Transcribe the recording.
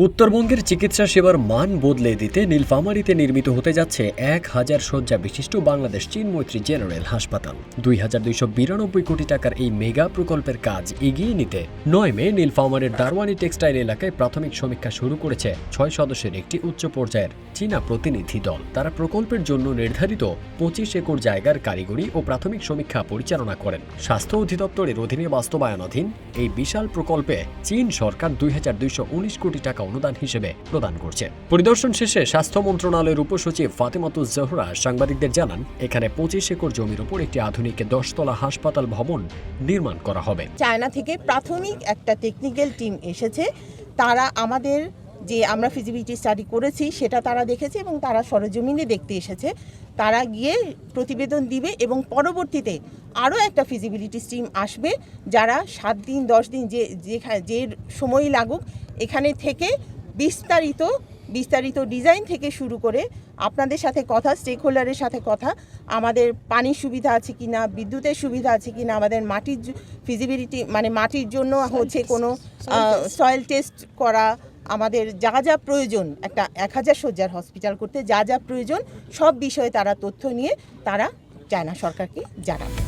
উত্তরবঙ্গের চিকিৎসা সেবার মান বদলে দিতে নীলফামারীতে নির্মিত হতে যাচ্ছে ১,০০০ শয্যা বিশিষ্ট বাংলাদেশ চীন মৈত্রী জেনারেল হাসপাতাল। ২,২৯২ কোটি টাকার এই মেগা প্রকল্পের কাজ এগিয়ে নিতে ৯ মে নীলফামারীর দারওয়ানি টেক্সটাইল এলাকায় প্রাথমিক সমীক্ষা শুরু করেছে ৬ সদস্যের একটি উচ্চ পর্যায়ের চীনা প্রতিনিধি দল। তারা প্রকল্পের জন্য নির্ধারিত ২৫ একর জায়গার কারিগরি ও প্রাথমিক সমীক্ষা পরিচালনা করেন। স্বাস্থ্য অধিদপ্তরের অধীনে বাস্তবায়নাধীন এই বিশাল প্রকল্পে চীন সরকার ২,২১৯ কোটি টাকা অনুদান হিসেবে প্রদান করছে। পরিদর্শন শেষে স্বাস্থ্য মন্ত্রণালয়ের উপসচিব ফাতেমাতুজ জোহরা সাংবাদিকদের জানান, এখানে ২৫ একর জমির উপর একটি আধুনিক ১০ তলা হাসপাতাল ভবন নির্মাণ করা হবে। চায়না থেকে প্রাথমিক একটা টেকনিক্যাল টিম এসেছে, তারা আমাদের যে আমরা ফিজিবিলিটি স্টাডি করেছি সেটা তারা দেখেছে এবং তারা সরেজমিনে দেখতে এসেছে। তারা গিয়ে প্রতিবেদন দিবে এবং পরবর্তীতে আরও একটা ফিজিবিলিটি টিম আসবে, যারা ৭ দিন ১০ দিন যে সময় লাগুক এখানে থেকে বিস্তারিত ডিজাইন থেকে শুরু করে আপনাদের সাথে কথা, স্টেক হোল্ডারের সাথে কথা, আমাদের পানির সুবিধা আছে কিনা, বিদ্যুতের সুবিধা আছে কিনা, আমাদের মাটির ফিজিবিলিটি মানে মাটির জন্য হচ্ছে কোনো সয়েল টেস্ট করা, আমাদের যা যা প্রয়োজন একটা ১,০০০ শয্যার হসপিটাল করতে যা যা প্রয়োজন সব বিষয়ে তারা তথ্য নিয়ে তারা চায়না সরকারকে জানাবে।